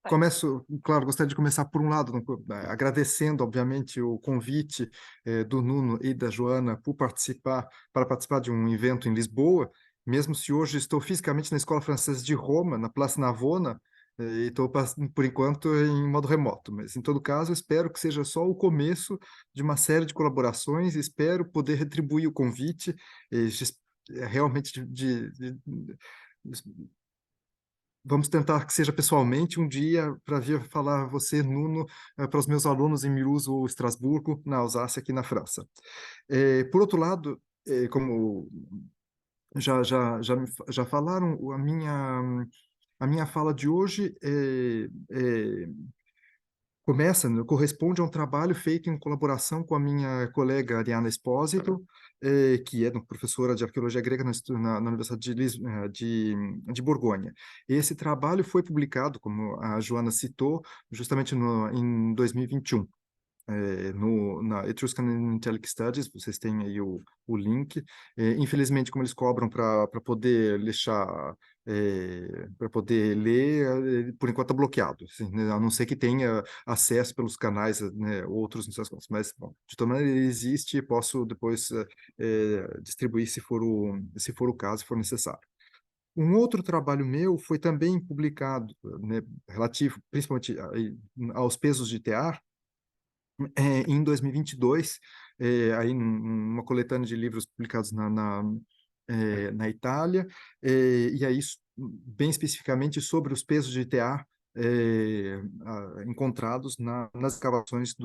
Começo, claro, gostaria de começar por um lado, agradecendo, obviamente, o convite do Nuno e da Joana para participar de um evento em Lisboa, mesmo se hoje estou fisicamente na Escola Francesa de Roma, na Praça Navona, e estou, por enquanto, em modo remoto, mas, em todo caso, espero que seja só o começo de uma série de colaborações, espero poder retribuir o convite, realmente vamos tentar que seja pessoalmente um dia para vir falar você, Nuno, para os meus alunos em Mulhouse ou Estrasburgo, na Alsácia, aqui na França. Por outro lado, como já falaram, a minha fala de hoje começa, né, corresponde a um trabalho feito em colaboração com a minha colega Ariana Espósito, que é professora de arqueologia grega na Universidade de Borgonha. Esse trabalho foi publicado, como a Joana citou, justamente em 2021. Na Etruscan and Italic Studies, vocês têm aí o link. Infelizmente, como eles cobram para poder deixar, para poder ler, por enquanto está bloqueado, assim, né? A não ser que tenha acesso pelos canais, né, outros, não sei as coisas. Mas, bom, de toda maneira, ele existe e posso depois distribuir se for o caso, se for necessário. Um outro trabalho meu foi também publicado, né, relativo principalmente aos pesos de tear, em 2022, aí numa coletânea de livros publicados na Itália, e aí bem especificamente sobre os pesos de tear encontrados nas escavações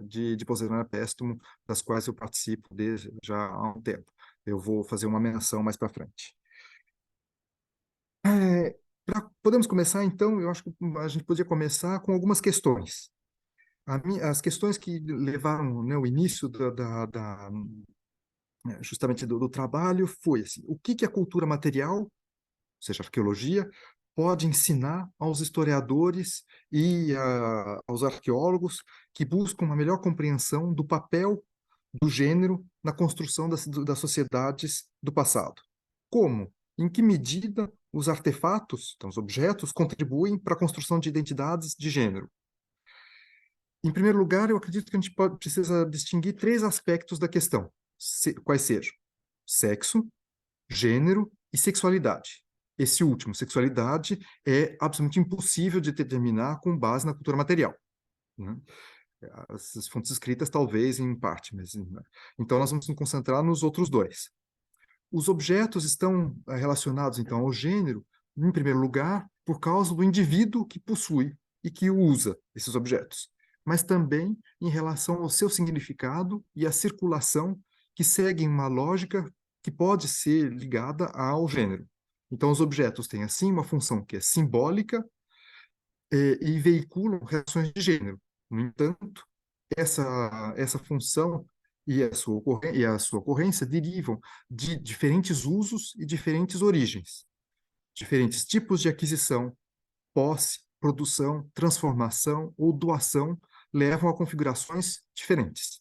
de Poseidon Péstumo, das quais eu participo desde já há um tempo. Eu vou fazer uma menção mais para frente. Podemos começar, então, eu acho que a gente podia começar com algumas questões. As questões que levaram, né, o início justamente do trabalho foi assim, o que a cultura material, ou seja, a arqueologia, pode ensinar aos historiadores e aos arqueólogos que buscam uma melhor compreensão do papel do gênero na construção das sociedades do passado. Como? Em que medida os artefatos, então os objetos, contribuem para a construção de identidades de gênero? Em primeiro lugar, eu acredito que a gente precisa distinguir três aspectos da questão, quais sejam sexo, gênero e sexualidade. Esse último, sexualidade, é absolutamente impossível de determinar com base na cultura material, né? As fontes escritas, talvez, em parte, mas... Né? Então, nós vamos nos concentrar nos outros dois. Os objetos estão relacionados, então, ao gênero, em primeiro lugar, por causa do indivíduo que possui e que usa esses objetos, mas também em relação ao seu significado e à circulação, que seguem uma lógica que pode ser ligada ao gênero. Então, os objetos têm, assim, uma função que é simbólica e veiculam reações de gênero. No entanto, essa função e a sua ocorrência derivam de diferentes usos e diferentes origens, diferentes tipos de aquisição, posse, produção, transformação ou doação levam a configurações diferentes.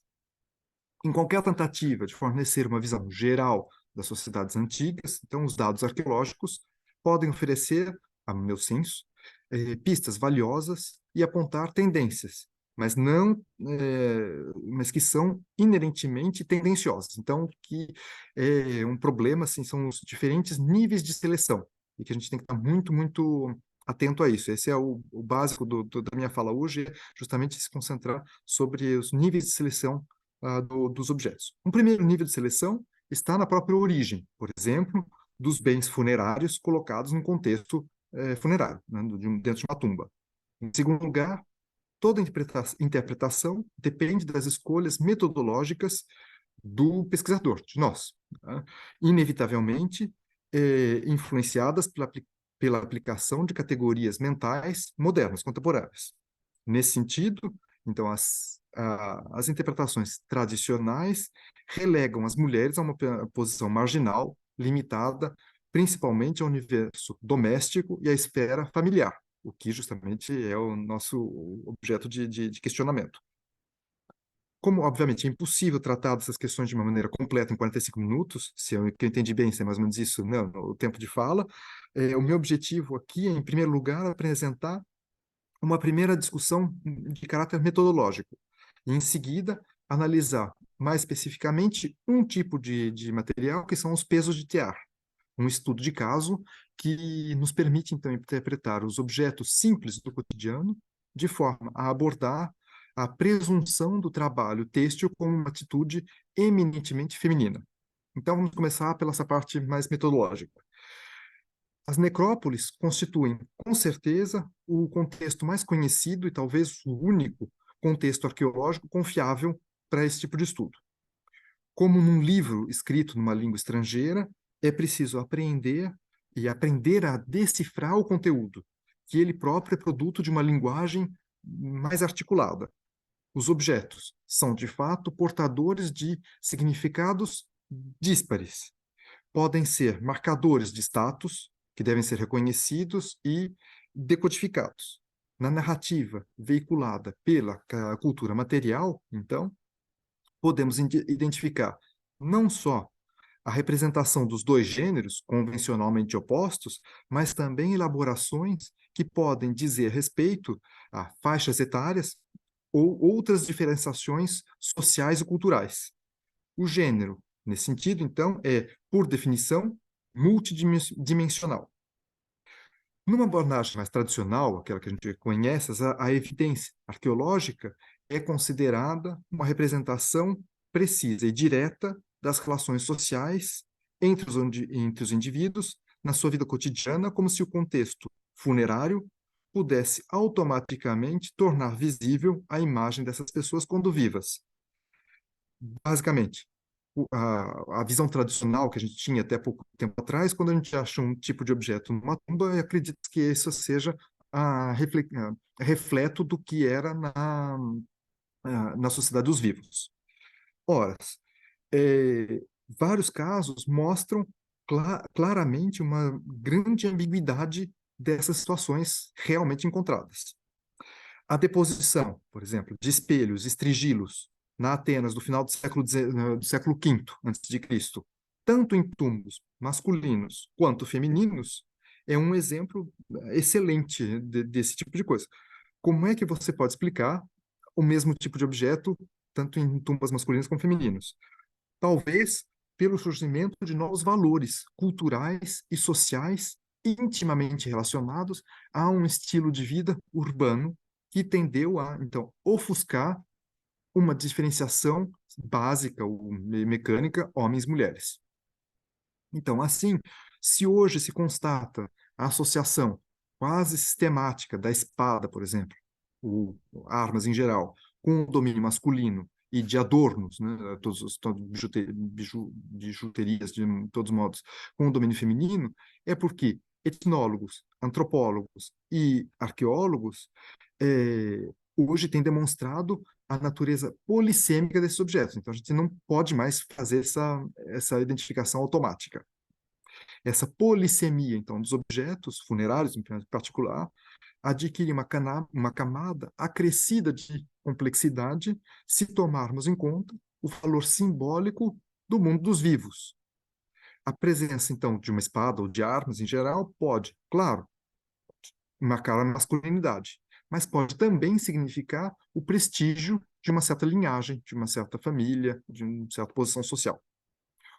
Em qualquer tentativa de fornecer uma visão geral das sociedades antigas, então os dados arqueológicos podem oferecer, a meu senso, pistas valiosas e apontar tendências, mas não, mas que são inerentemente tendenciosas. Então, que é um problema, assim, são os diferentes níveis de seleção e que a gente tem que estar muito, muito atento a isso. Esse é o básico da minha fala hoje, é justamente se concentrar sobre os níveis de seleção dos objetos. Um primeiro nível de seleção está na própria origem, por exemplo, dos bens funerários colocados no contexto funerário, né, dentro de uma tumba. Em segundo lugar, toda interpretação depende das escolhas metodológicas do pesquisador, de nós, né? Inevitavelmente influenciadas pela aplicação de categorias mentais modernas, contemporâneas. Nesse sentido, então, as interpretações tradicionais relegam as mulheres a uma posição marginal, limitada principalmente ao universo doméstico e à esfera familiar, o que justamente é o nosso objeto de questionamento. Como, obviamente, é impossível tratar dessas questões de uma maneira completa em 45 minutos, que eu entendi bem, se é mais ou menos isso, não, o tempo de fala, o meu objetivo aqui é, em primeiro lugar, apresentar uma primeira discussão de caráter metodológico. E, em seguida, analisar mais especificamente um tipo de material, que são os pesos de tear. Um estudo de caso que nos permite, então, interpretar os objetos simples do cotidiano de forma a abordar a presunção do trabalho têxtil como uma atitude eminentemente feminina. Então, vamos começar pela essa parte mais metodológica. As necrópolis constituem, com certeza, o contexto mais conhecido e talvez o único contexto arqueológico confiável para esse tipo de estudo. Como num livro escrito numa língua estrangeira, é preciso aprender e aprender a decifrar o conteúdo, que ele próprio é produto de uma linguagem mais articulada. Os objetos são, de fato, portadores de significados díspares. Podem ser marcadores de status, que devem ser reconhecidos e decodificados. Na narrativa veiculada pela cultura material, então, podemos identificar não só a representação dos dois gêneros, convencionalmente opostos, mas também elaborações que podem dizer respeito a faixas etárias ou outras diferenciações sociais e culturais. O gênero, nesse sentido, então, é, por definição, multidimensional. Numa abordagem mais tradicional, aquela que a gente conhece, a evidência arqueológica é considerada uma representação precisa e direta das relações sociais entre os indivíduos na sua vida cotidiana, como se o contexto funerário pudesse automaticamente tornar visível a imagem dessas pessoas quando vivas. Basicamente, a visão tradicional que a gente tinha até pouco tempo atrás, quando a gente acha um tipo de objeto numa tumba, eu acredito que isso seja refleto do que era na sociedade dos vivos. Ora, vários casos mostram claramente uma grande ambiguidade dessas situações realmente encontradas. A deposição, por exemplo, de espelhos, estrigilos, na Atenas do final do século V antes de Cristo, tanto em túmulos masculinos quanto femininos, é um exemplo excelente desse tipo de coisa. Como é que você pode explicar o mesmo tipo de objeto tanto em tumbas masculinos como femininos? Talvez pelo surgimento de novos valores culturais e sociais intimamente relacionados a um estilo de vida urbano que tendeu a, então, ofuscar uma diferenciação básica ou mecânica homens e mulheres. Então, assim, se hoje se constata a associação quase sistemática da espada, por exemplo, ou armas em geral, com o domínio masculino e de adornos, né, bijuterias, de todos os modos, com o domínio feminino, é porque etnólogos, antropólogos e arqueólogos hoje têm demonstrado a natureza polissêmica desses objetos. Então, a gente não pode mais fazer essa identificação automática. Essa polissemia, então, dos objetos funerários, em particular, adquire uma camada acrescida de complexidade se tomarmos em conta o valor simbólico do mundo dos vivos. A presença, então, de uma espada ou de armas em geral pode, claro, marcar a masculinidade, mas pode também significar o prestígio de uma certa linhagem, de uma certa família, de uma certa posição social.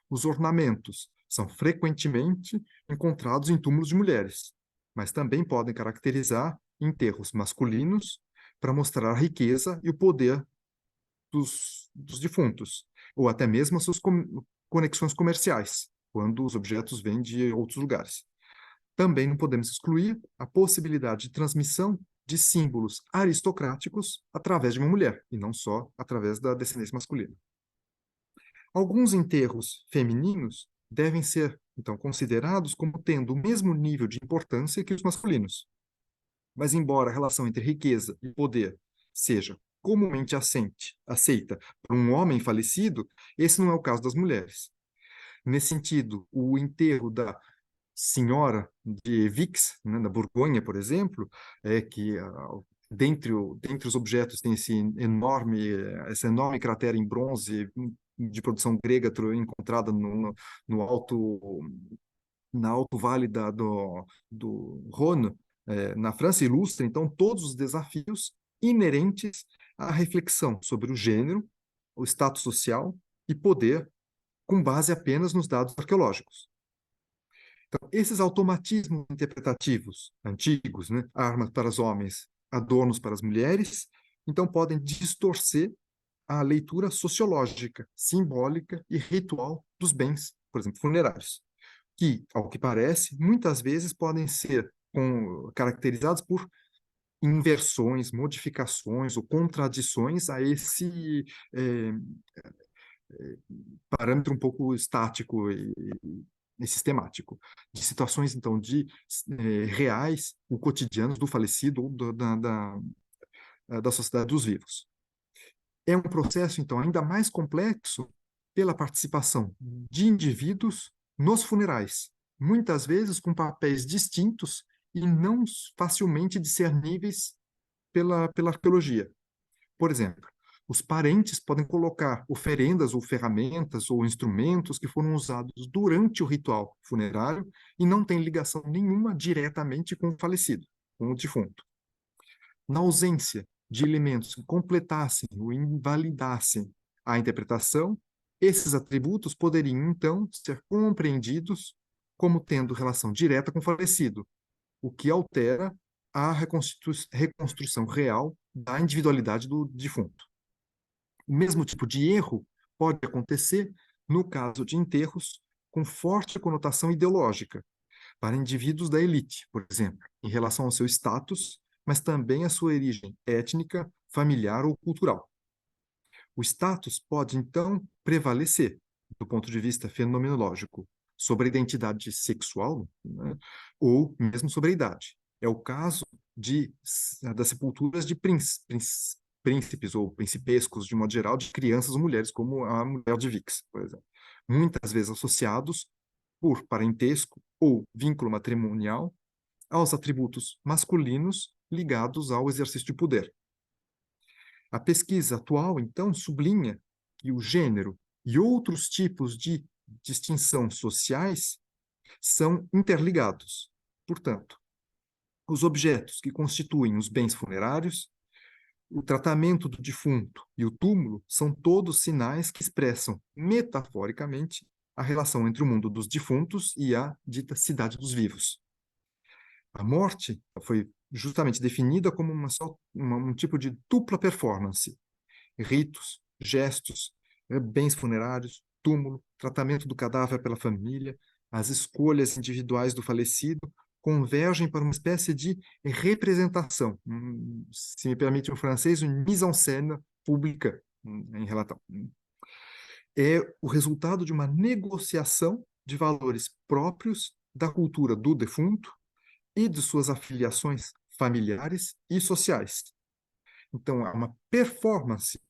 Os ornamentos são frequentemente encontrados em túmulos de mulheres, mas também podem caracterizar enterros masculinos para mostrar a riqueza e o poder dos defuntos, ou até mesmo as suas conexões comerciais, quando os objetos vêm de outros lugares. Também não podemos excluir a possibilidade de transmissão de símbolos aristocráticos através de uma mulher, e não só através da descendência masculina. Alguns enterros femininos devem ser, então, considerados como tendo o mesmo nível de importância que os masculinos. Mas, embora a relação entre riqueza e poder seja comumente aceita por um homem falecido, esse não é o caso das mulheres. Nesse sentido, o enterro da senhora de Vix, né, da Borgonha, por exemplo, é que dentre os objetos tem essa enorme cratera em bronze de produção grega encontrada no alto vale do Rhône, na França ilustra, então, todos os desafios inerentes à reflexão sobre o gênero, o status social e poder, com base apenas nos dados arqueológicos. Então, esses automatismos interpretativos antigos, né, armas para os homens, adornos para as mulheres, então podem distorcer a leitura sociológica, simbólica e ritual dos bens, por exemplo, funerários, que, ao que parece, muitas vezes podem ser caracterizados por inversões, modificações ou contradições a esse parâmetro um pouco estático e sistemático, de situações, então, reais ou cotidianos do falecido ou da sociedade dos vivos. É um processo, então, ainda mais complexo pela participação de indivíduos nos funerais, muitas vezes com papéis distintos e não facilmente discerníveis pela arqueologia. Por exemplo, os parentes podem colocar oferendas ou ferramentas ou instrumentos que foram usados durante o ritual funerário e não têm ligação nenhuma diretamente com o falecido, com o defunto. Na ausência de elementos que completassem ou invalidassem a interpretação, esses atributos poderiam, então, ser compreendidos como tendo relação direta com o falecido, o que altera a reconstrução real da individualidade do defunto. O mesmo tipo de erro pode acontecer no caso de enterros com forte conotação ideológica, para indivíduos da elite, por exemplo, em relação ao seu status, mas também à sua origem étnica, familiar ou cultural. O status pode, então, prevalecer, do ponto de vista fenomenológico, sobre a identidade sexual, né, ou mesmo sobre a idade. É o caso das sepulturas de príncipes ou principescos, de modo geral, de crianças ou mulheres, como a mulher de Vix, por exemplo. Muitas vezes associados por parentesco ou vínculo matrimonial aos atributos masculinos ligados ao exercício de poder. A pesquisa atual, então, sublinha que o gênero e outros tipos de distinção sociais são interligados. Portanto, os objetos que constituem os bens funerários, o tratamento do defunto e o túmulo são todos sinais que expressam, metaforicamente, a relação entre o mundo dos defuntos e a dita cidade dos vivos. A morte foi justamente definida como um tipo de dupla performance: ritos, gestos, bens funerários, túmulo, tratamento do cadáver pela família, as escolhas individuais do falecido convergem para uma espécie de representação, se me permite o francês, uma mise en scène pública em relação. É o resultado de uma negociação de valores próprios da cultura do defunto e de suas afiliações familiares e sociais. Então, há uma performance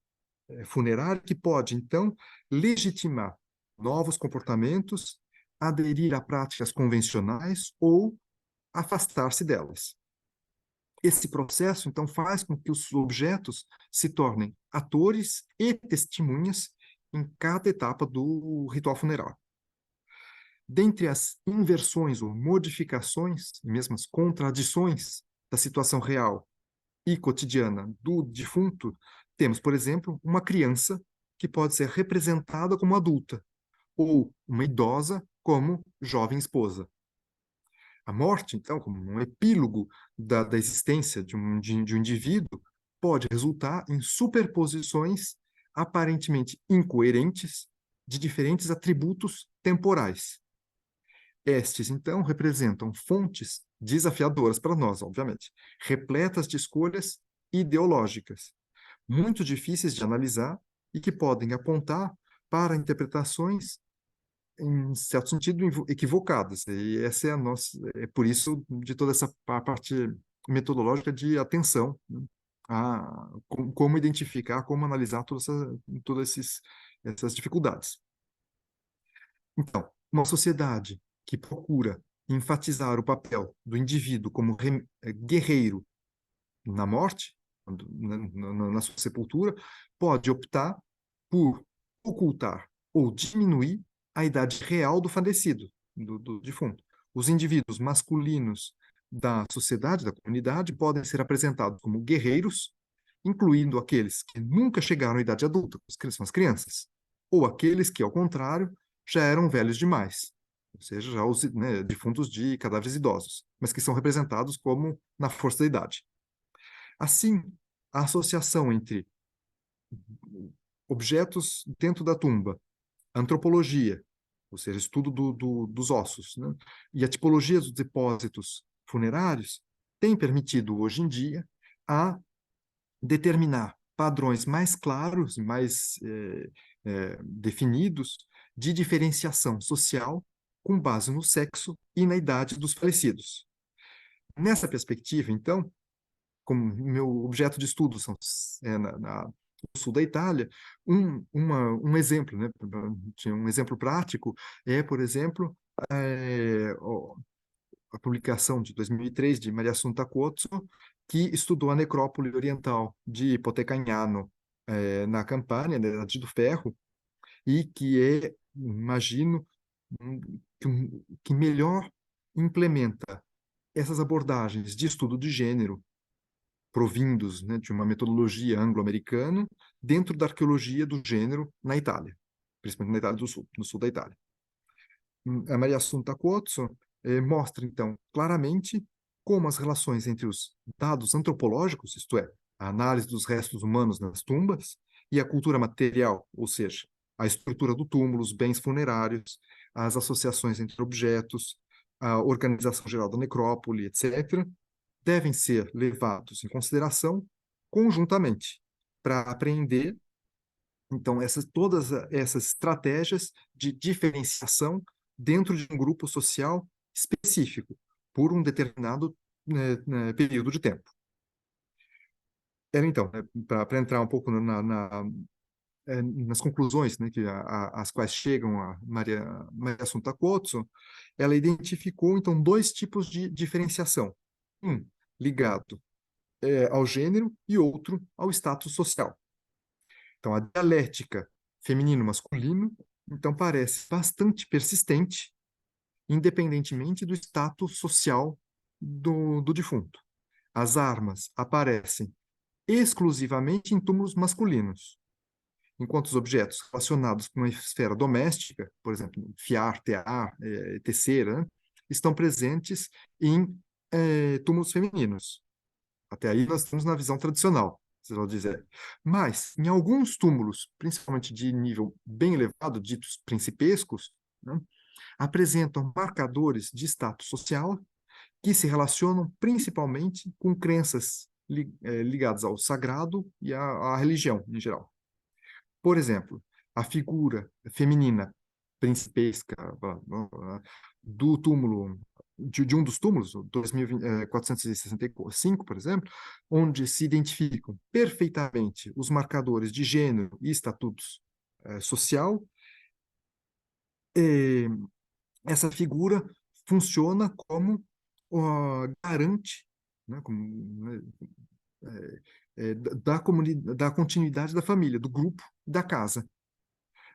funerária que pode, então, legitimar novos comportamentos, aderir a práticas convencionais ou afastar-se delas. Esse processo, então, faz com que os objetos se tornem atores e testemunhas em cada etapa do ritual funerário. Dentre as inversões ou modificações, e mesmo as contradições da situação real e cotidiana do defunto, temos, por exemplo, uma criança que pode ser representada como adulta, ou uma idosa como jovem esposa. A morte, então, como um epílogo da existência de um indivíduo, pode resultar em superposições aparentemente incoerentes de diferentes atributos temporais. Estes, então, representam fontes desafiadoras para nós, obviamente, repletas de escolhas ideológicas, muito difíceis de analisar e que podem apontar para interpretações, em certo sentido, equivocadas. E essa é a nossa, é por isso de toda essa parte metodológica de atenção, né, a como identificar, como analisar todas essas dificuldades. Então, uma sociedade que procura enfatizar o papel do indivíduo como guerreiro na morte, na sua sepultura, pode optar por ocultar ou diminuir a idade real do falecido, do defunto. Os indivíduos masculinos da sociedade, da comunidade, podem ser apresentados como guerreiros, incluindo aqueles que nunca chegaram à idade adulta, que são as crianças, ou aqueles que, ao contrário, já eram velhos demais, ou seja, já os, né, defuntos de cadáveres idosos, mas que são representados como na força da idade. Assim, a associação entre objetos dentro da tumba, antropologia, ou seja, estudo dos ossos, né, e a tipologia dos depósitos funerários, tem permitido, hoje em dia, a determinar padrões mais claros, mais definidos de diferenciação social com base no sexo e na idade dos falecidos. Nessa perspectiva, então, como meu objeto de estudo são, no sul da Itália, um exemplo, né, um exemplo prático é, por exemplo, a publicação de 2003 de Maria Assunta Cozzo, que estudou a necrópole oriental de Potecagnano, na Campania, na Idade do Ferro, e que é, imagino, que melhor implementa essas abordagens de estudo de gênero, provindos, né, de uma metodologia anglo-americana, dentro da arqueologia do gênero na Itália, principalmente na Itália do Sul, no sul da Itália. A Maria Assunta Cozzo mostra, então, claramente como as relações entre os dados antropológicos, isto é, a análise dos restos humanos nas tumbas, e a cultura material, ou seja, a estrutura do túmulo, os bens funerários, as associações entre objetos, a organização geral da necrópole, etc., devem ser levados em consideração conjuntamente para apreender, então, todas essas estratégias de diferenciação dentro de um grupo social específico, por um determinado período de tempo. Então, para entrar um pouco nas conclusões, né, às quais chegam a Maria Assunta Cozzo, ela identificou, então, dois tipos de diferenciação. Um ligado ao gênero e outro ao status social. Então, a dialética feminino-masculino, então, parece bastante persistente, independentemente do status social do defunto. As armas aparecem exclusivamente em túmulos masculinos, enquanto os objetos relacionados com a esfera doméstica, por exemplo, fiar, tear, teceira, né, estão presentes em túmulos femininos. Até aí nós estamos na visão tradicional, vocês vão dizer. Mas, em alguns túmulos, principalmente de nível bem elevado, ditos principescos, né, apresentam marcadores de status social que se relacionam principalmente com crenças ligadas ao sagrado e à religião em geral. Por exemplo, a figura feminina principesca do túmulo, de um dos túmulos, 2465, por exemplo, onde se identificam perfeitamente os marcadores de gênero e estatutos social, essa figura funciona como garante, né, da continuidade da família, do grupo, da casa.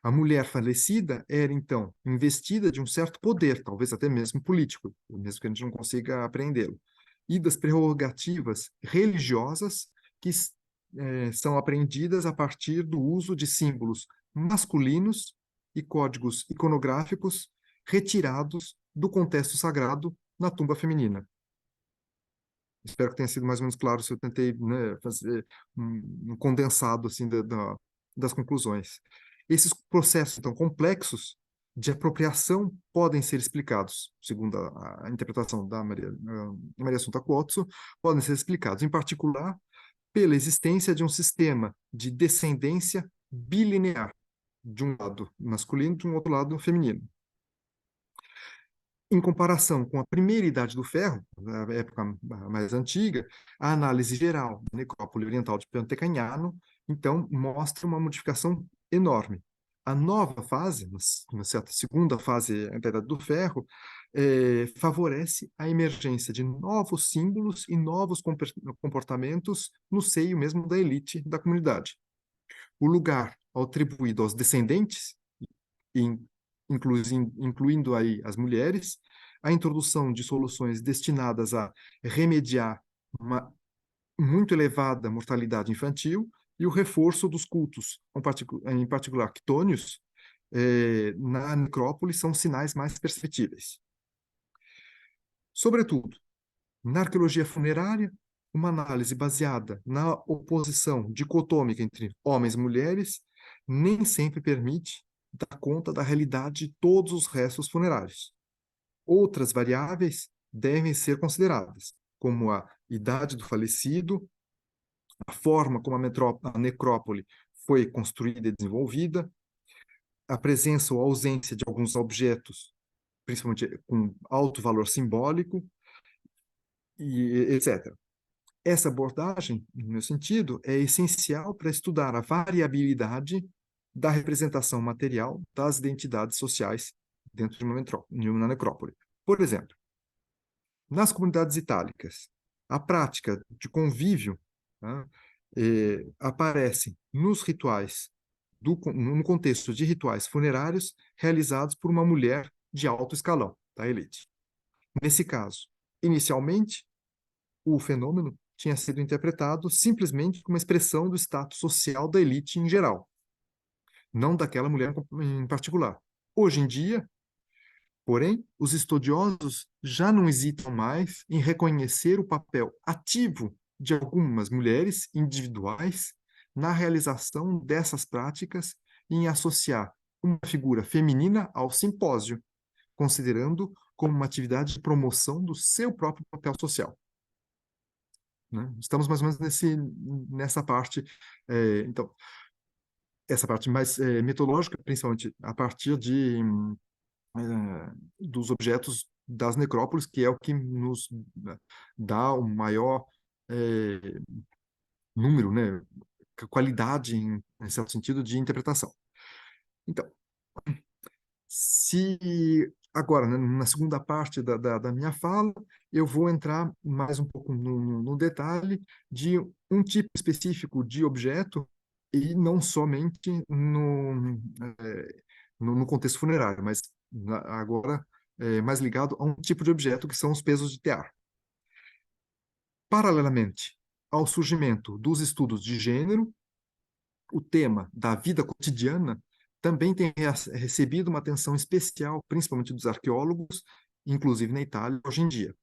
A mulher falecida era, então, investida de um certo poder, talvez até mesmo político, mesmo que a gente não consiga apreendê-lo, e das prerrogativas religiosas que são aprendidas a partir do uso de símbolos masculinos e códigos iconográficos retirados do contexto sagrado na tumba feminina. Espero que tenha sido mais ou menos claro se eu tentei, né, fazer um condensado assim, das conclusões. Esses processos, então, complexos de apropriação podem ser explicados, segundo a interpretação da Maria Assunta Cozzo, podem ser explicados, em particular, pela existência de um sistema de descendência bilinear, de um lado masculino e de um outro lado feminino. Em comparação com a primeira Idade do Ferro, a época mais antiga, a análise geral da necrópole oriental de Potecagnano, então, mostra uma modificação enorme. A nova fase, uma certa segunda fase da Idade do Ferro, favorece a emergência de novos símbolos e novos comportamentos no seio mesmo da elite da comunidade. O lugar atribuído aos descendentes, incluindo aí as mulheres, a introdução de soluções destinadas a remediar uma muito elevada mortalidade infantil e o reforço dos cultos, em particular quitônios, na necrópole, são sinais mais perceptíveis. Sobretudo, na arqueologia funerária, uma análise baseada na oposição dicotômica entre homens e mulheres nem sempre permite dar conta da realidade de todos os restos funerários. Outras variáveis devem ser consideradas, como a idade do falecido, a forma como a necrópole foi construída e desenvolvida, a presença ou ausência de alguns objetos, principalmente com alto valor simbólico, e etc. Essa abordagem, no meu sentido, é essencial para estudar a variabilidade da representação material das identidades sociais dentro de uma necrópole. Por exemplo, nas comunidades itálicas, a prática de convívio, né, aparece nos rituais, no contexto de rituais funerários realizados por uma mulher de alto escalão, da elite. Nesse caso, inicialmente, o fenômeno tinha sido interpretado simplesmente como uma expressão do status social da elite em geral, não daquela mulher em particular. Hoje em dia, porém, os estudiosos já não hesitam mais em reconhecer o papel ativo de algumas mulheres individuais na realização dessas práticas e em associar uma figura feminina ao simpósio, considerando como uma atividade de promoção do seu próprio papel social. Né? Estamos mais ou menos nessa parte, então, essa parte mais mitológica, principalmente a partir dos objetos das necrópolis, que é o que nos dá o maior número, né, qualidade, em certo sentido, de interpretação. Então, se agora, né, na segunda parte da minha fala, eu vou entrar mais um pouco no detalhe de um tipo específico de objeto e não somente no contexto funerário, mas agora mais ligado a um tipo de objeto que são os pesos de tear. Paralelamente ao surgimento dos estudos de gênero, o tema da vida cotidiana também tem recebido uma atenção especial, principalmente dos arqueólogos, inclusive na Itália, hoje em dia.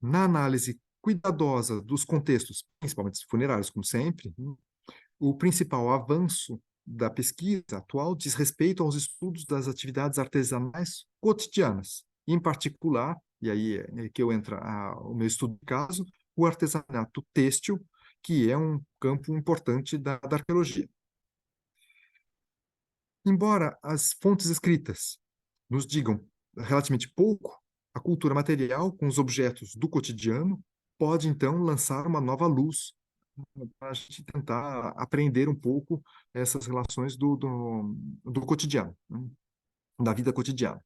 Na análise cuidadosa dos contextos, principalmente funerários, como sempre, o principal avanço da pesquisa atual diz respeito aos estudos das atividades artesanais cotidianas, em particular, e aí é que eu entro o meu estudo de caso, o artesanato têxtil, que é um campo importante da arqueologia. Embora as fontes escritas nos digam relativamente pouco, a cultura material, com os objetos do cotidiano, pode então lançar uma nova luz para a gente tentar aprender um pouco essas relações do cotidiano, né? Da vida cotidiana.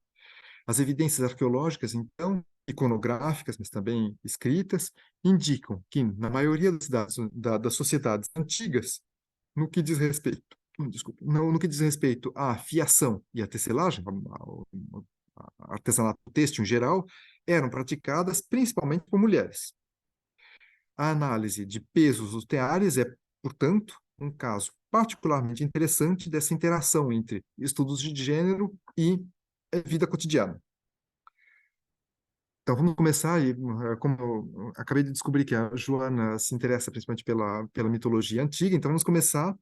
As evidências arqueológicas, então, iconográficas, mas também escritas, indicam que, na maioria das sociedades antigas, no que diz respeito, desculpa, no que diz respeito à fiação e à tecelagem, artesanato têxtil em geral, eram praticadas principalmente por mulheres. A análise de pesos dos teares é, portanto, um caso particularmente interessante dessa interação entre estudos de gênero e vida cotidiana. Então, vamos começar, e como eu acabei de descobrir que a Joana se interessa principalmente pela mitologia antiga, então vamos começar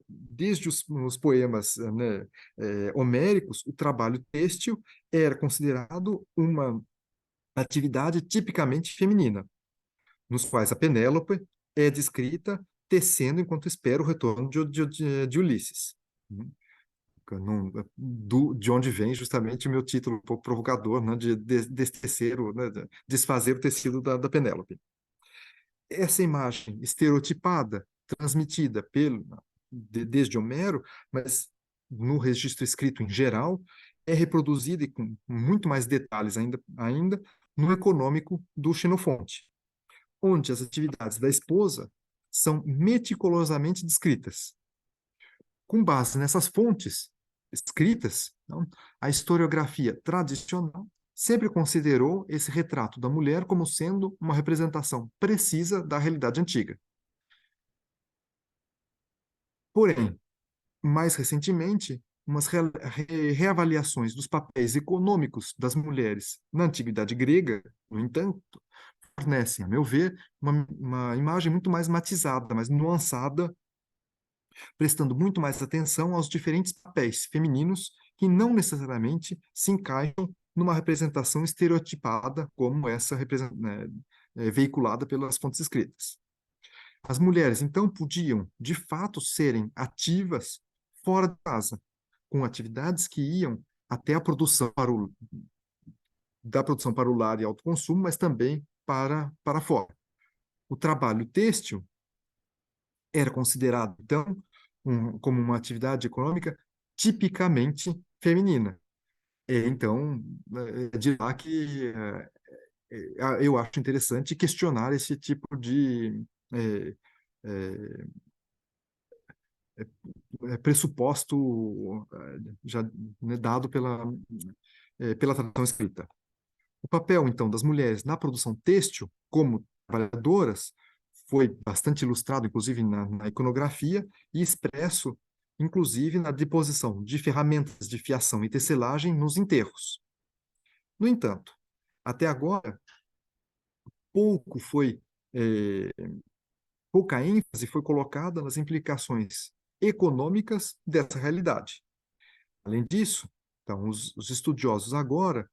desde os poemas, né, homéricos. O trabalho têxtil era considerado uma atividade tipicamente feminina, nos quais a Penélope é descrita tecendo enquanto espera o retorno de Ulisses. De onde vem justamente o meu título um pouco provocador, né, de destecer, né, de desfazer o tecido da Penélope. Essa imagem estereotipada, transmitida desde Homero, mas no registro escrito em geral, é reproduzida e com muito mais detalhes ainda no econômico do Xenofonte, onde as atividades da esposa são meticulosamente descritas. Com base nessas fontes escritas, não, a historiografia tradicional sempre considerou esse retrato da mulher como sendo uma representação precisa da realidade antiga. Porém, mais recentemente, umas reavaliações dos papéis econômicos das mulheres na antiguidade grega, no entanto, fornecem, a meu ver, uma imagem muito mais matizada, mais nuançada, prestando muito mais atenção aos diferentes papéis femininos que não necessariamente se encaixam numa representação estereotipada como essa né, veiculada pelas fontes escritas. As mulheres, então, podiam, de fato, serem ativas fora de casa, com atividades que iam até a produção da produção para o lar e autoconsumo, mas também para fora. O trabalho têxtil era considerado, então, como uma atividade econômica tipicamente feminina. Então, é de lá que eu acho interessante questionar esse tipo de é, é, pressuposto já, né, dado pela tradição escrita. O papel, então, das mulheres na produção têxtil como trabalhadoras foi bastante ilustrado, inclusive, na iconografia e expresso, inclusive, na deposição de ferramentas de fiação e tecelagem nos enterros. No entanto, até agora, pouco foi, eh, pouca ênfase foi colocada nas implicações econômicas dessa realidade. Além disso, então, os estudiosos agora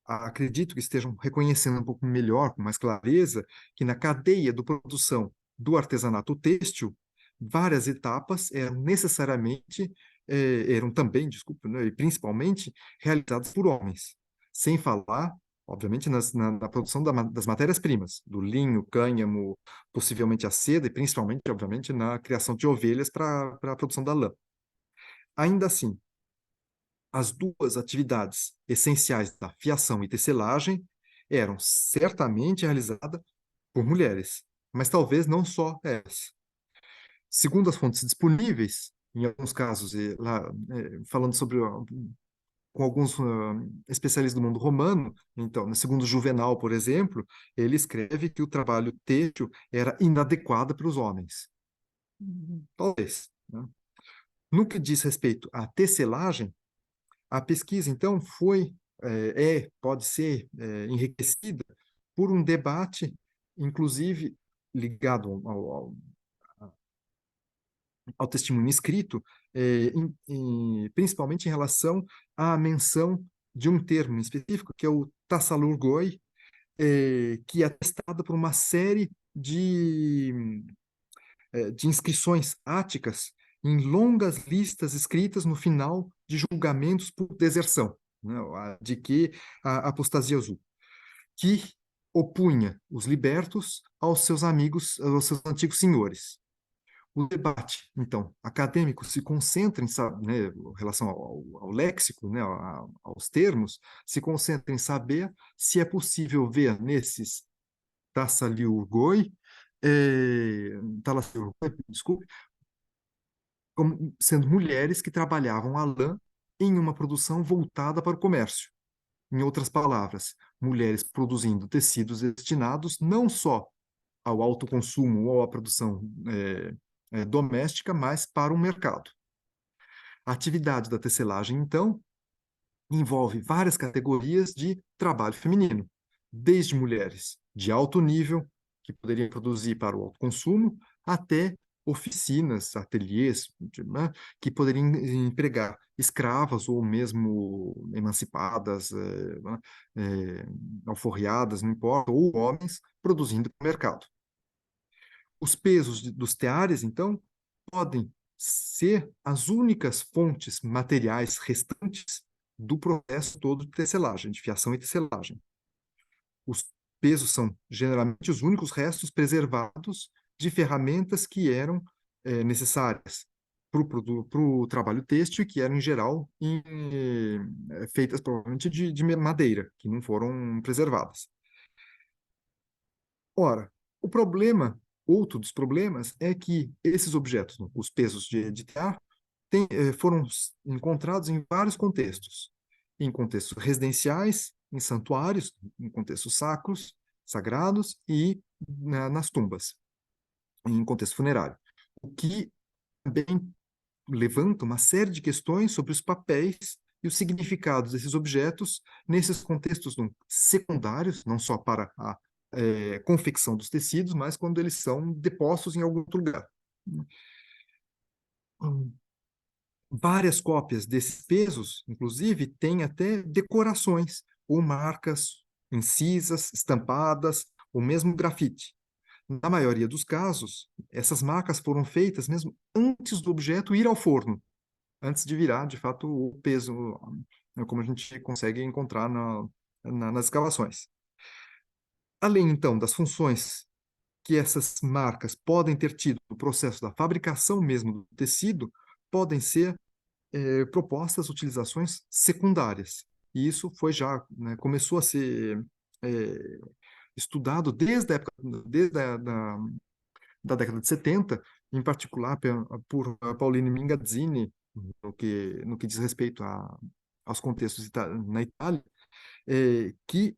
acredito que estejam reconhecendo um pouco melhor, com mais clareza, que na cadeia de produção do artesanato têxtil, várias etapas eram necessariamente, eram também, desculpa, né, e principalmente realizadas por homens, sem falar, obviamente, na produção das matérias-primas, do linho, cânhamo, possivelmente a seda, e principalmente, obviamente, na criação de ovelhas para a produção da lã. Ainda assim, as duas atividades essenciais da fiação e tecelagem eram certamente realizadas por mulheres, mas talvez não só elas. Segundo as fontes disponíveis, em alguns casos, lá, falando sobre com alguns especialistas do mundo romano, então, segundo Juvenal, por exemplo, ele escreve que o trabalho têxtil era inadequado para os homens. Talvez. Né? No que diz respeito à tecelagem, a pesquisa, então, pode ser enriquecida por um debate, inclusive ligado ao testemunho escrito, principalmente em relação à menção de um termo específico, que é o tassalurgoi, que é atestado por uma série de inscrições áticas em longas listas escritas no final de julgamentos por deserção, né, de que a apostasia azul, que opunha os libertos aos seus amigos, aos seus antigos senhores. O debate, então, acadêmico se concentra né, em relação ao léxico, né, aos termos, se concentra em saber se é possível ver nesses Tassaliurgoi, desculpe, como sendo mulheres que trabalhavam a lã em uma produção voltada para o comércio. Em outras palavras, mulheres produzindo tecidos destinados não só ao autoconsumo ou à produção doméstica, mas para o mercado. A atividade da tecelagem, então, envolve várias categorias de trabalho feminino, desde mulheres de alto nível, que poderiam produzir para o autoconsumo, até oficinas, ateliês, né, que poderiam empregar escravas ou mesmo emancipadas, alforriadas, não importa, ou homens produzindo para o mercado. Os pesos dos teares, então, podem ser as únicas fontes materiais restantes do processo todo de tecelagem, de fiação e tecelagem. Os pesos são geralmente os únicos restos preservados de ferramentas que eram necessárias para o trabalho têxtil, que eram, em geral, feitas provavelmente de madeira, que não foram preservadas. Ora, o problema, outro dos problemas, é que esses objetos, os pesos de tear, foram encontrados em vários contextos. Em contextos residenciais, em santuários, em contextos sacros, sagrados e nas tumbas, em contexto funerário. O que também levanta uma série de questões sobre os papéis e os significados desses objetos nesses contextos secundários, não só para a confecção dos tecidos, mas quando eles são depostos em algum outro lugar. Várias cópias desses pesos, inclusive, têm até decorações ou marcas incisas, estampadas, ou mesmo grafite. Na maioria dos casos, essas marcas foram feitas mesmo antes do objeto ir ao forno, antes de virar, de fato, o peso, como a gente consegue encontrar nas escavações. Além, então, das funções que essas marcas podem ter tido no processo da fabricação mesmo do tecido, podem ser propostas utilizações secundárias. E isso foi já, né, começou a ser estudado desde a época, desde da década de 70, em particular por Pauline Mingazzini, no que diz respeito aos contextos na Itália, que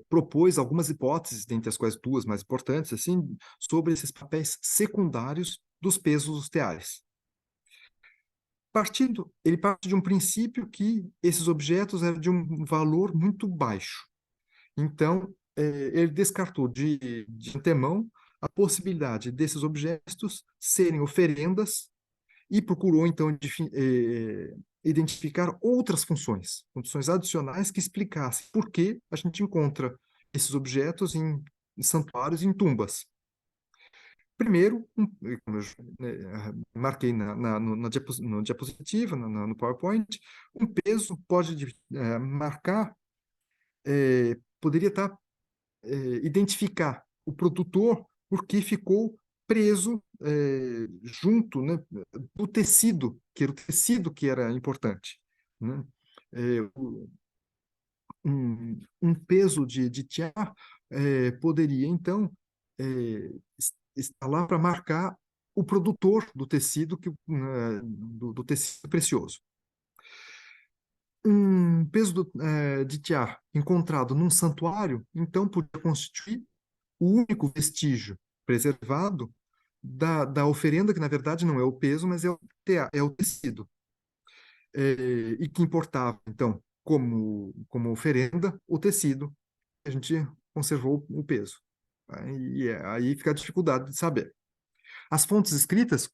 propôs algumas hipóteses, dentre as quais duas mais importantes, assim, sobre esses papéis secundários dos pesos teares. Ele parte de um princípio que esses objetos eram de um valor muito baixo. Então, ele descartou de antemão a possibilidade desses objetos serem oferendas e procurou, então, identificar outras funções adicionais que explicassem por que a gente encontra esses objetos em santuários e em tumbas. Primeiro, como eu marquei no diapositiva, no PowerPoint, um peso pode marcar, poderia estar, identificar o produtor porque ficou preso junto, né, do tecido, que era o tecido que era importante, né? Um peso de tiar poderia, então, estar lá para marcar o produtor do tecido, do tecido precioso. Um peso de tiar encontrado num santuário, então, podia constituir o único vestígio preservado da oferenda, que na verdade não é o peso, mas é o tecido, e que importava, então, como oferenda, o tecido, a gente conservou o peso. Aí fica a dificuldade de saber. As fontes escritas,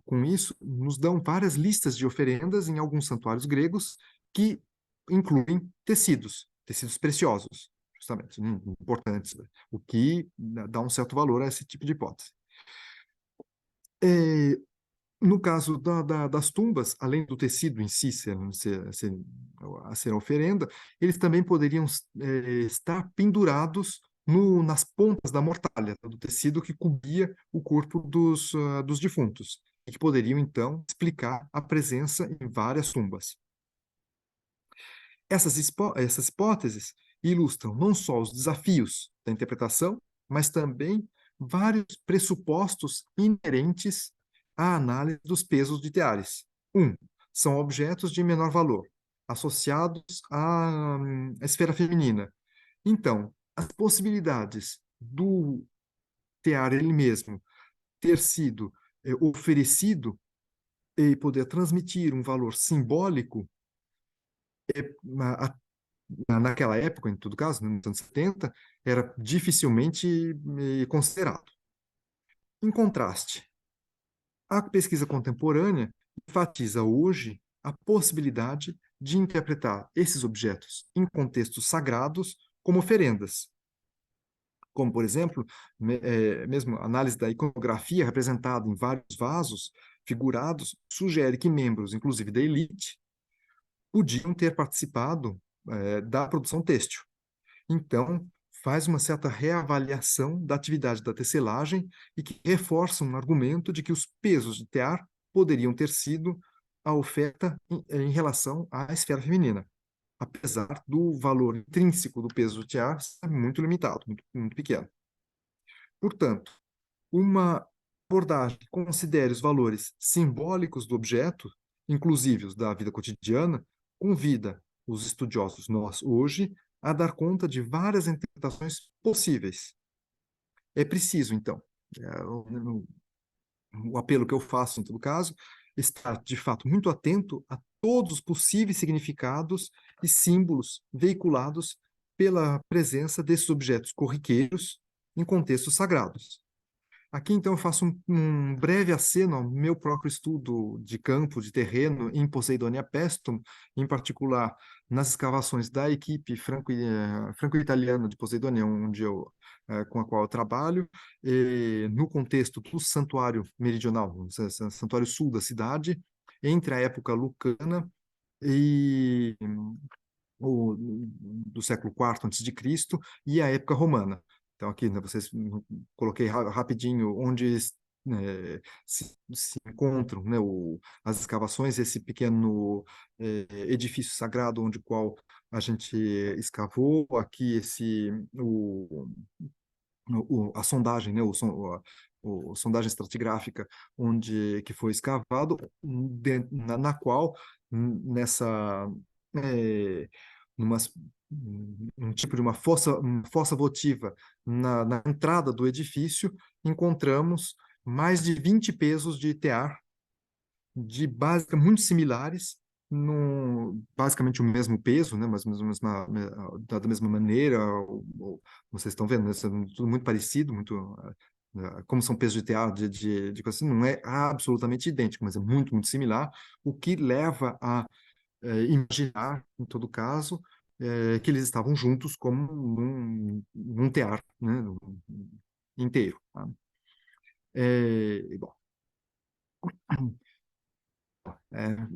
com isso, nos dão várias listas de oferendas em alguns santuários gregos que incluem tecidos preciosos, justamente, importantes, né? O que dá um certo valor a esse tipo de hipótese. No caso das tumbas, além do tecido em si a ser oferenda, eles também poderiam estar pendurados nas pontas da mortalha, do tecido que cobria o corpo dos defuntos, e que poderiam, então, explicar a presença em várias tumbas. Essas hipóteses ilustram não só os desafios da interpretação, mas também vários pressupostos inerentes à análise dos pesos de teares. São objetos de menor valor, associados à esfera feminina. Então, as possibilidades do tear ele mesmo ter sido oferecido e poder transmitir um valor simbólico naquela época, em todo caso, nos anos 70, era dificilmente considerado. Em contraste, a pesquisa contemporânea enfatiza hoje a possibilidade de interpretar esses objetos em contextos sagrados como oferendas, como, por exemplo, mesmo a análise da iconografia representada em vários vasos figurados sugere que membros, inclusive da elite, podiam ter participado da produção têxtil. Então, faz uma certa reavaliação da atividade da tecelagem e que reforça um argumento de que os pesos de tear poderiam ter sido a oferta em relação à esfera feminina, apesar do valor intrínseco do peso de tear ser muito limitado, muito pequeno. Portanto, uma abordagem que considere os valores simbólicos do objeto, inclusive os da vida cotidiana, convida os estudiosos, nós hoje, a dar conta de várias interpretações possíveis. É preciso, então, o apelo que eu faço, em todo caso, estar, de fato, muito atento a todos os possíveis significados e símbolos veiculados pela presença desses objetos corriqueiros em contextos sagrados. Aqui, então, eu faço um breve aceno ao meu próprio estudo de campo, de terreno, em Poseidonia Pestum, em particular nas escavações da equipe franco-italiana de Poseidonia, com a qual eu trabalho, no contexto do santuário meridional, santuário sul da cidade, entre a época lucana e do século IV antes de Cristo e a época romana. Então aqui, né, vocês coloquei rapidinho onde se encontram, né, as escavações, esse pequeno edifício sagrado onde qual a gente escavou, aqui a sondagem, né, a sondagem estratigráfica que foi escavado, na qual, nessa, é, numa, um tipo de uma fossa votiva na entrada do edifício, encontramos mais de 20 pesos de tear de básica muito similares, basicamente o mesmo peso, né, mas da mesma maneira, vocês estão vendo, né, tudo muito parecido, como são pesos de tear, de coisa assim, não é absolutamente idêntico, mas é muito, muito similar, o que leva a imaginar, em todo caso, que eles estavam juntos como num tear, né, inteiro. Tá? Bom,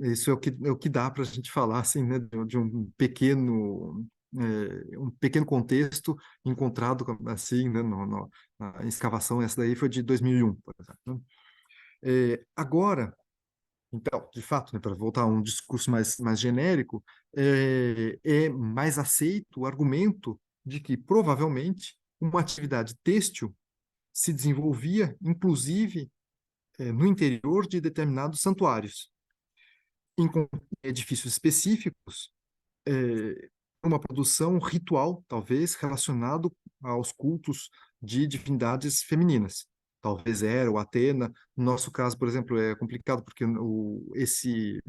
isso é o que dá para a gente falar assim, né, de um pequeno contexto encontrado assim, né, na escavação. Essa daí foi de 2001, por exemplo. Agora, então, de fato, né, para voltar a um discurso mais genérico, é mais aceito o argumento de que provavelmente uma atividade têxtil se desenvolvia, inclusive, no interior de determinados santuários em edifícios específicos, uma produção ritual, talvez, relacionado aos cultos de divindades femininas. Talvez Hera ou Atena. No nosso caso, por exemplo, é complicado porque esse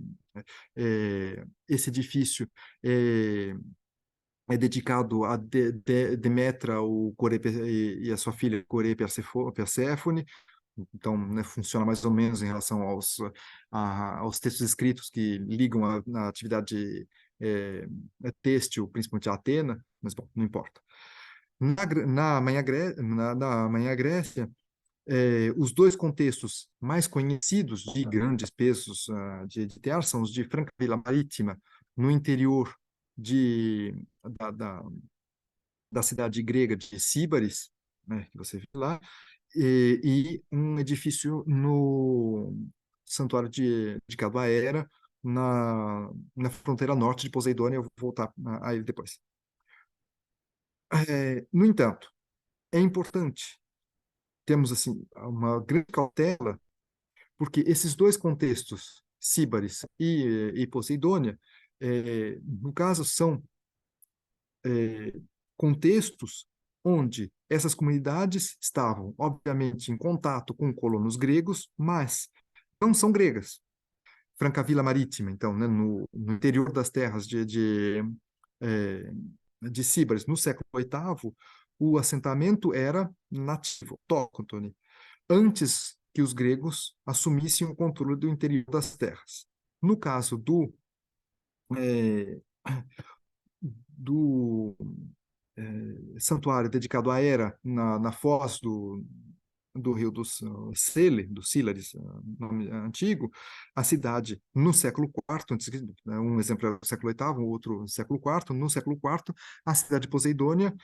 edifício é dedicado a Demetra e a sua filha Core e Perséfone. Então, né, funciona mais ou menos em relação aos textos escritos que ligam a atividade têxtil, principalmente a Atena, mas, bom, não importa. Na Manhã Grécia, os dois contextos mais conhecidos de grandes pesos de tear são os de Franca Vila Marítima, no interior de, da, da, da cidade grega de Síbaris, né, que você vê lá, e um edifício no Santuário de Cadoaera, na fronteira norte de Poseidônia. Eu vou voltar a ele depois. No entanto, é importante termos assim, uma grande cautela, porque esses dois contextos, Síbaris e Poseidônia, no caso, são contextos onde essas comunidades estavam, obviamente, em contato com colonos gregos, mas não são gregas. Francavila Marítima, então, né, no interior das terras de Síbaris, no século VIII, o assentamento era nativo, autóctone, antes que os gregos assumissem o controle do interior das terras. No caso do santuário dedicado à Hera na foz do rio Sele, do Sílaris, nome antigo, a cidade no século IV, um exemplo era o século VIII, o outro no século IV. No século IV, a cidade de Poseidônia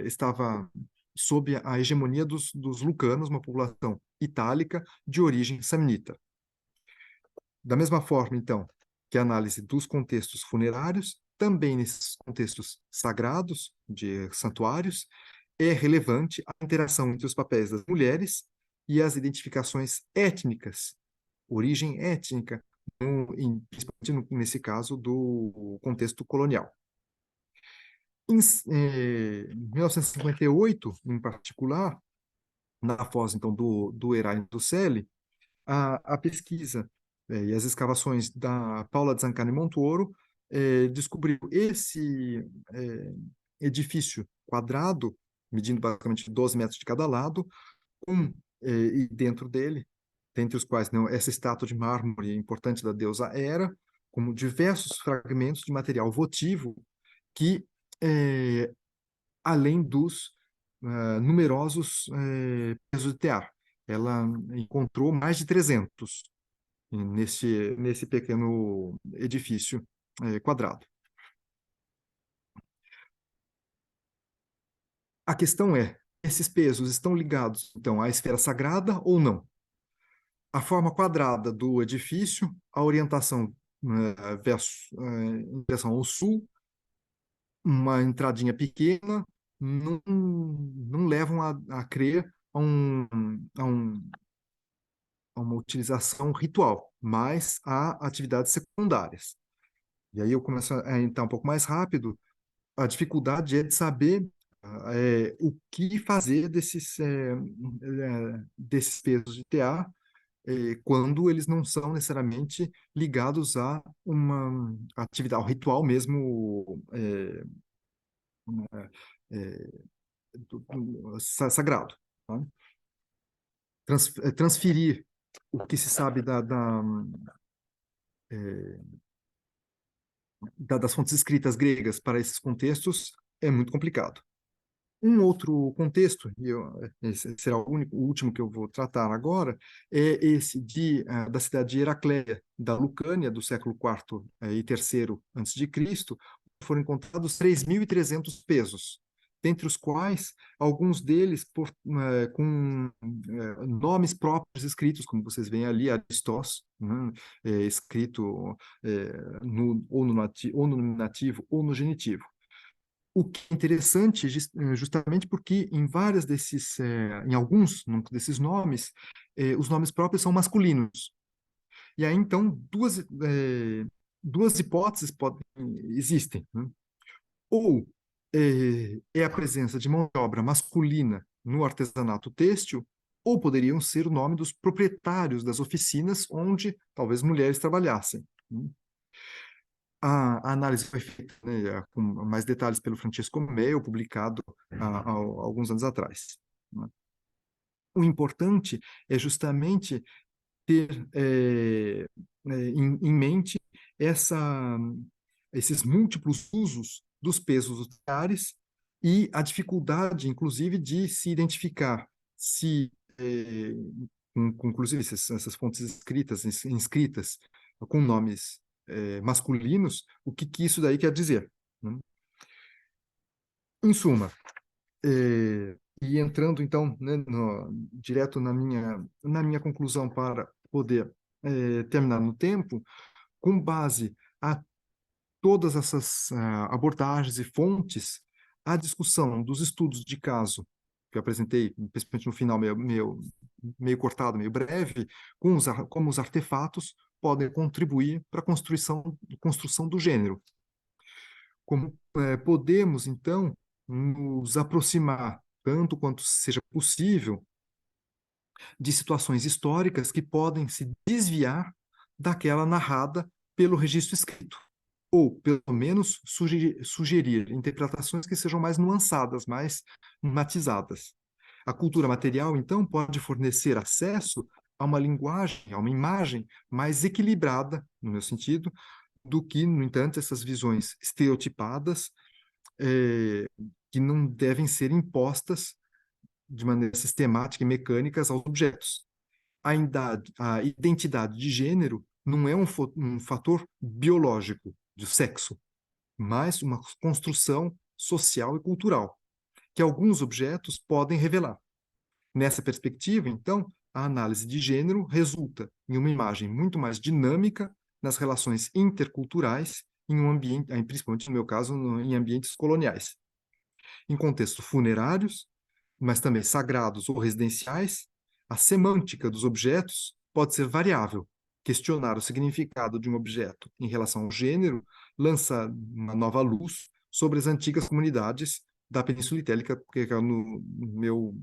estava sob a hegemonia dos lucanos, uma população itálica de origem samnita. Da mesma forma, então, que a análise dos contextos funerários, também nesses contextos sagrados, de santuários, é relevante a interação entre os papéis das mulheres e as identificações étnicas, origem étnica principalmente nesse caso do contexto colonial. Em 1958, em particular, na foz, então, do Herá e do Celi, a pesquisa e as escavações da Paula Zancani Montuoro descobriu esse edifício quadrado, medindo basicamente 12 metros de cada lado, e dentro dele, dentre os quais não, essa estátua de mármore importante da deusa Hera, como diversos fragmentos de material votivo que, além dos numerosos pesos de tear, ela encontrou mais de 300 nesse pequeno edifício quadrado. A questão é, esses pesos estão ligados, então, à esfera sagrada ou não? A forma quadrada do edifício, a orientação em direção ao sul, uma entradinha pequena, não levam a crer a uma utilização ritual, mas a atividades secundárias. E aí eu começo a entrar um pouco mais rápido. A dificuldade é de saber o que fazer desses pesos de TA quando eles não são necessariamente ligados a uma atividade, ao ritual mesmo é, sagrado. Tá? Transferir o que se sabe das fontes escritas gregas para esses contextos é muito complicado. Um outro contexto, esse será o último que eu vou tratar agora, é esse da cidade de Heracleia, da Lucânia, do século IV e III a.C., foram encontrados 3.300 pesos, dentre os quais alguns deles com nomes próprios escritos, como vocês veem ali, Aristós, né, escrito ou no nominativo ou no genitivo. O que é interessante, justamente porque em alguns desses nomes, os nomes próprios são masculinos. E aí, então, duas hipóteses existem, né? Ou é a presença de mão de obra masculina no artesanato têxtil, ou poderiam ser o nome dos proprietários das oficinas onde talvez mulheres trabalhassem, né? A análise foi feita, né, com mais detalhes pelo Francesco Meo, publicado há alguns anos atrás, né? O importante é justamente ter em mente essa, esses múltiplos usos dos pesos utilitários e a dificuldade, inclusive, de se identificar se, inclusive, essas fontes inscritas com nomes masculinos, o que isso daí quer dizer, né? Em suma, e entrando então, né, direto na minha conclusão para poder terminar no tempo, com base a todas essas abordagens e fontes, a discussão dos estudos de caso que eu apresentei, principalmente no final meio cortado, meio breve, como os artefatos podem contribuir para a construção do gênero. Como podemos, então, nos aproximar, tanto quanto seja possível, de situações históricas que podem se desviar daquela narrada pelo registro escrito, ou, pelo menos, sugerir interpretações que sejam mais nuançadas, mais matizadas. A cultura material, então, pode fornecer acesso a uma linguagem, a uma imagem mais equilibrada, no meu sentido, do que, no entanto, essas visões estereotipadas que não devem ser impostas de maneira sistemática e mecânica aos objetos. A identidade de gênero não é um fator biológico de sexo, mas uma construção social e cultural, que alguns objetos podem revelar. Nessa perspectiva, então, a análise de gênero resulta em uma imagem muito mais dinâmica nas relações interculturais, em um ambiente, principalmente no meu caso, em ambientes coloniais. Em contextos funerários, mas também sagrados ou residenciais, a semântica dos objetos pode ser variável, questionar o significado de um objeto em relação ao gênero lança uma nova luz sobre as antigas comunidades da Península Itálica, que é no meu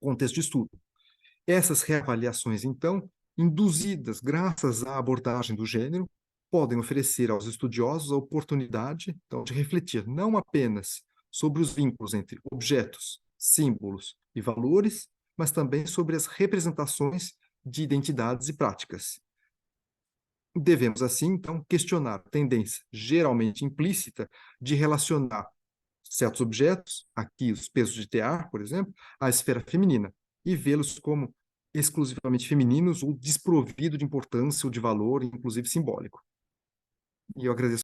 contexto de estudo. Essas reavaliações, então, induzidas graças à abordagem do gênero, podem oferecer aos estudiosos a oportunidade, então, de refletir não apenas sobre os vínculos entre objetos, símbolos e valores, mas também sobre as representações de identidades e práticas. Devemos, assim, então, questionar a tendência geralmente implícita de relacionar certos objetos, aqui os pesos de tear, por exemplo, à esfera feminina, e vê-los como exclusivamente femininos ou desprovido de importância ou de valor, inclusive simbólico. E eu agradeço